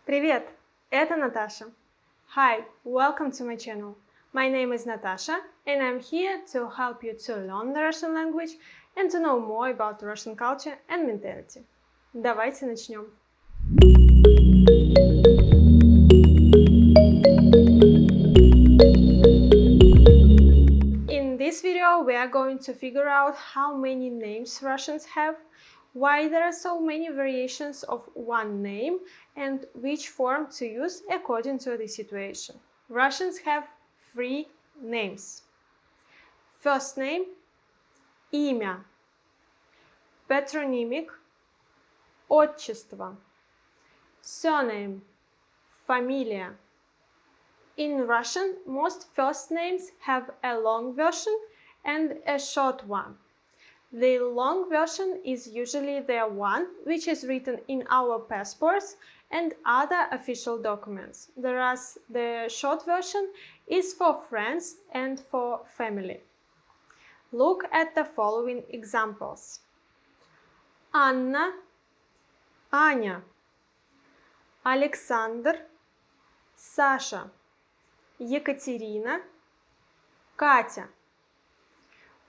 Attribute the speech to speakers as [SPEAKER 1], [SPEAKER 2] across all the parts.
[SPEAKER 1] Привет! Это Наташа. Hi, welcome to my channel. My name is Natasha and I'm here to help you to learn the Russian language and to know more about Russian culture and mentality. Давайте начнем. In this video, we are going to figure out how many names Russians have, why there are so many variations of one name, and which form to use according to the situation. Russians have 3 names. First name – имя, patronymic – отчество, surname – familia. In Russian, most first names have a long version and a short one. The long version is usually the one which is written in our passports and other official documents, whereas the short version is for friends and for family. Look at the following examples. Anna, Аня, Alexander, Sasha, Екатерина, Катя.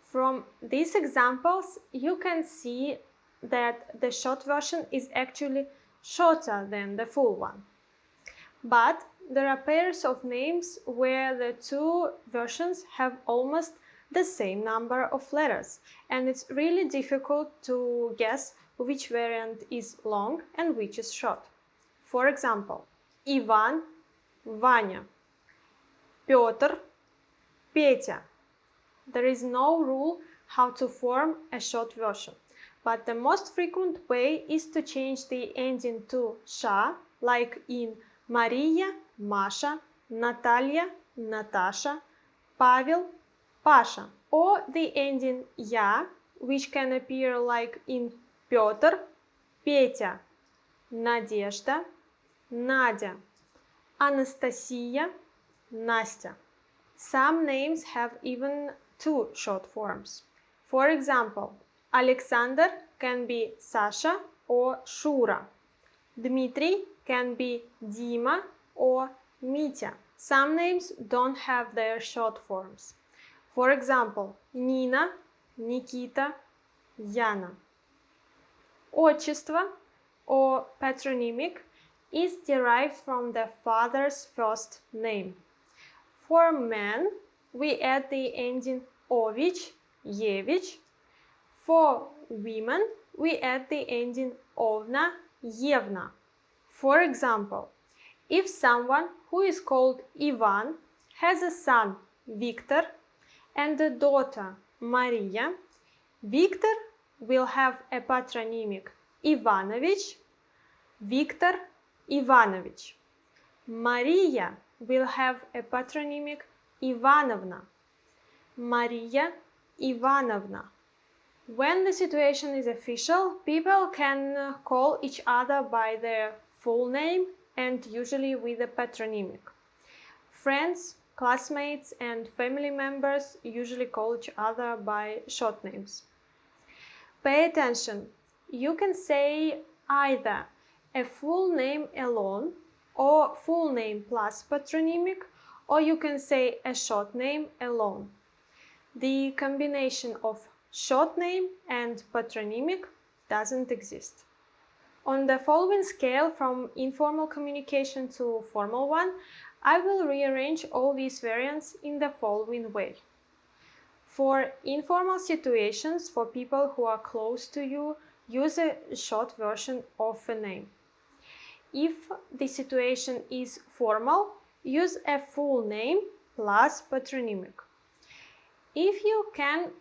[SPEAKER 1] From these examples, you can see that the short version is actually shorter than the full one. But there are pairs of names where the two versions have almost the same number of letters, and it's really difficult to guess which variant is long and which is short. For example, Иван, Ваня, Петр, Петя. There is no rule how to form a short version, but the most frequent way is to change the ending to sha, like in Maria, Masha, Natalia, Natasha, Pavel, Pasha, or the ending ya, which can appear like in Петр, Петя, Надежда, Надя, Анастасия, Настя. Some names have even 2 short forms. For example, Alexander can be Sasha or Shura. Dmitry can be Dima or Mitya. Some names don't have their short forms. For example, Nina, Nikita, Yana. Отчество or patronymic is derived from the father's first name. For men, we add the ending ovich, yevich. For women, we add the ending ovna, yevna. For example, if someone who is called Ivan has a son, Victor, and a daughter, Maria, Victor will have a patronymic Ivanovich, Victor Ivanovich. Maria will have a patronymic Ivanovna, Maria Ivanovna. When the situation is official, people can call each other by their full name and usually with a patronymic. Friends, classmates, and family members usually call each other by short names. Pay attention. You can say either a full name alone or full name plus patronymic, or you can say a short name alone. The combination of short name and patronymic doesn't exist. On the following scale from informal communication to formal one, I will rearrange all these variants in the following way. For informal situations, for people who are close to you, use a short version of a name. If the situation is formal, use a full name plus patronymic. If you can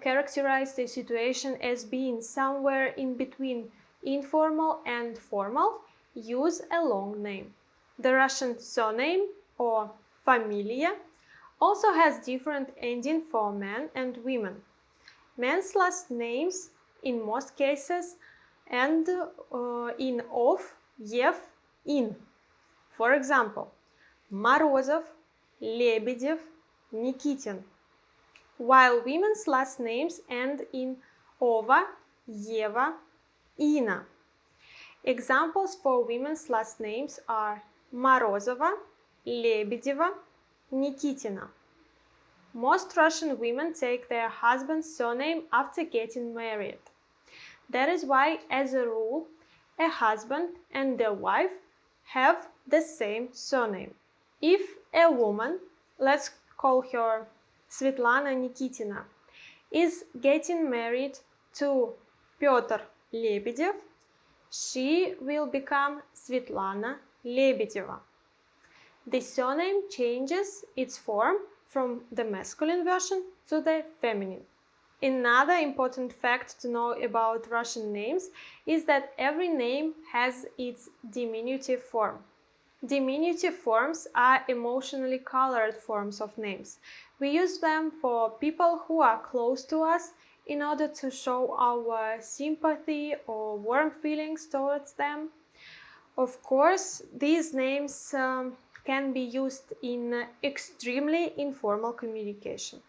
[SPEAKER 1] characterize the situation as being somewhere in between informal and formal, use a long name. The Russian surname or familia also has different ending for men and women. Men's last names, in most cases, end in ov, Ev, in. For example, Morozov, Lebedev, Nikitin. While women's last names end in Ova, Eva, Ina. Examples for women's last names are Morozova, Lebedeva, Nikitina. Most Russian women take their husband's surname after getting married. That is why, as a rule, a husband and a wife have the same surname. If a woman, let's call her Svetlana Nikitina, is getting married to Pyotr Lebedev, she will become Svetlana Lebedeva. The surname changes its form from the masculine version to the feminine. Another important fact to know about Russian names is that every name has its diminutive form. Diminutive forms are emotionally colored forms of names. We use them for people who are close to us in order to show our sympathy or warm feelings towards them. Of course, these names can be used in extremely informal communication.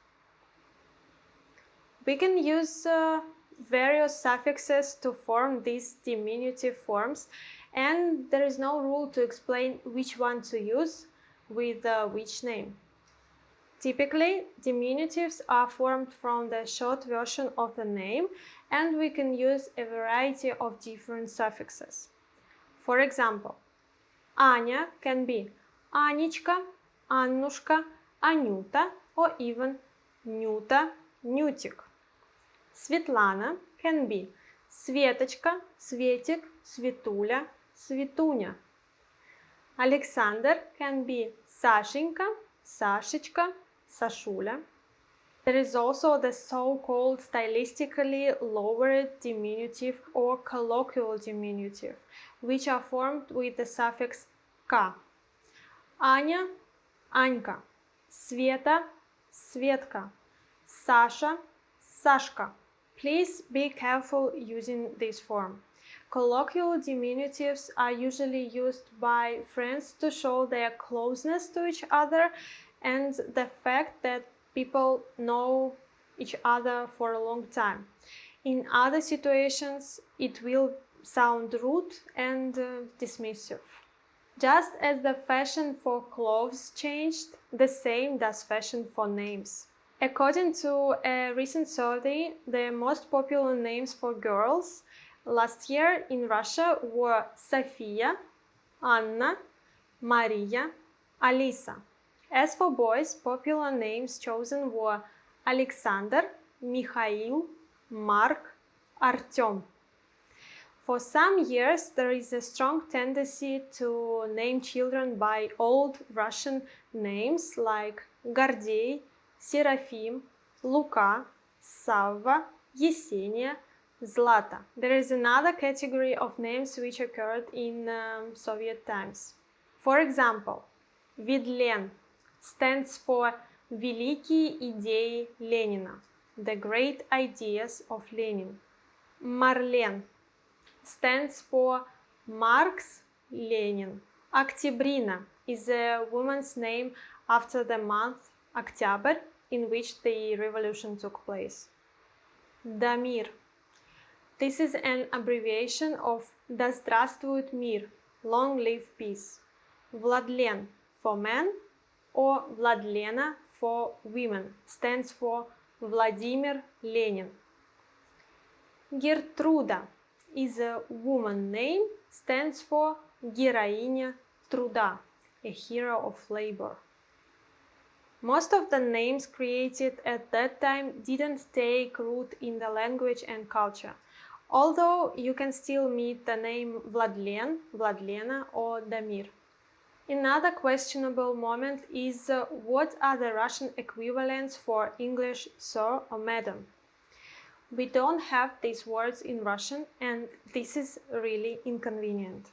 [SPEAKER 1] We can use various suffixes to form these diminutive forms, and there is no rule to explain which one to use with which name. Typically, diminutives are formed from the short version of the name, and we can use a variety of different suffixes. For example, Anya can be Anichka, Annushka, Anyuta, or even Nyuta, Nyutik. Svetlana can be Svetochka, Svetik, Svetuля, Svetunya. Alexander can be Sashenka, Sashechka, Sashuля. There is also the so-called stylistically lowered diminutive or colloquial diminutive, which are formed with the suffix ka. Anya, Anька, Sveta, Svetka, Sasha, Sashka. Please be careful using this form. Colloquial diminutives are usually used by friends to show their closeness to each other and the fact that people know each other for a long time. In other situations, it will sound rude and dismissive. Just as the fashion for clothes changed, the same does fashion for names. According to a recent survey, the most popular names for girls last year in Russia were Sofia, Anna, Maria, Alisa. As for boys, popular names chosen were Alexander, Mikhail, Mark, Artyom. For some years, there is a strong tendency to name children by old Russian names like Гордей, Serafim, Luka, Savva, Yesenia, Zlata. There is another category of names which occurred in Soviet times. For example, Vidlen stands for Великие идеи Ленина, the great ideas of Lenin. Marlen stands for Marx Lenin. Oktyabrina is a woman's name after the month October in which the revolution took place. Damir. This is an abbreviation of Да здравствует мир, long live peace. Vladlen for men or Vladlena for women stands for Vladimir Lenin. Gertruda is a woman name, stands for Героиня труда, a hero of labor. Most of the names created at that time didn't take root in the language and culture, although you can still meet the name Vladlen, Vladlena or Damir. Another questionable moment is what are the Russian equivalents for English sir or madam? We don't have these words in Russian, and this is really inconvenient.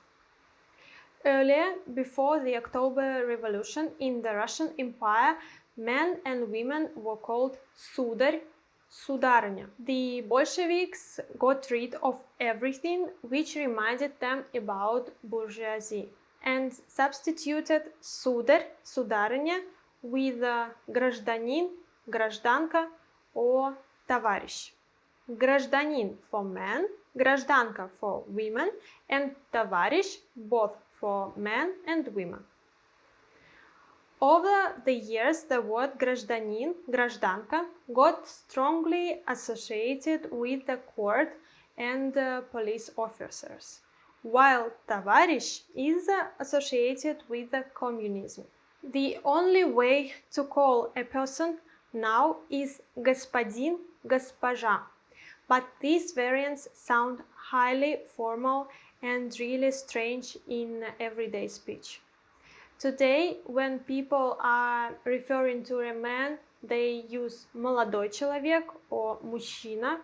[SPEAKER 1] Earlier, before the October Revolution in the Russian Empire, men and women were called Сударь, Сударыня. The Bolsheviks got rid of everything which reminded them about bourgeoisie and substituted Сударь, Сударыня with гражданин, гражданка or товарищ. Гражданин for man, гражданка for women, and товарищ both for men and women. Over the years, the word гражданин, гражданка, got strongly associated with the court and police officers, while товарищ is associated with the communism. The only way to call a person now is господин, госпожа, but these variants sound highly formal and really strange in everyday speech. Today, when people are referring to a man, they use молодой человек or мужчина,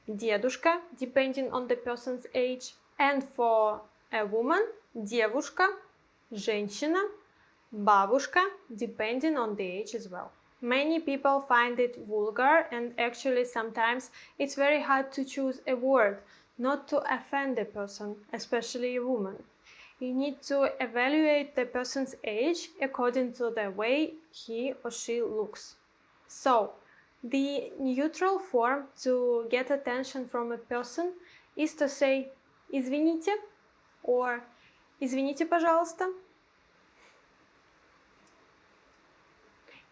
[SPEAKER 1] дедушка, depending on the person's age, and for a woman, девушка, женщина, бабушка, depending on the age as well. Many people find it vulgar, and actually sometimes it's very hard to choose a word not to offend a person, especially a woman. You need to evaluate the person's age according to the way he or she looks. So, the neutral form to get attention from a person is to say «извините» or «извините, пожалуйста».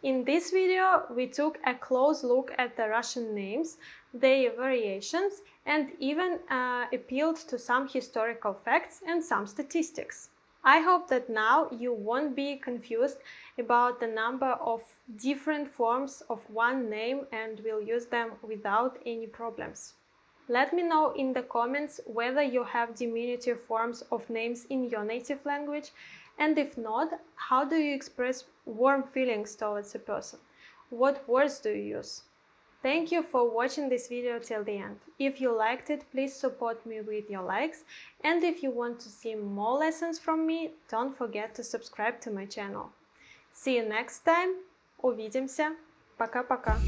[SPEAKER 1] In this video, we took a close look at the Russian names, their variations, and even appealed to some historical facts and some statistics. I hope that now you won't be confused about the number of different forms of one name and will use them without any problems. Let me know in the comments whether you have diminutive forms of names in your native language, and if not, how do you express warm feelings towards a person? What words do you use? Thank you for watching this video till the end. If you liked it, please support me with your likes, and if you want to see more lessons from me, don't forget to subscribe to my channel. See you next time. Увидимся. Пока-пока.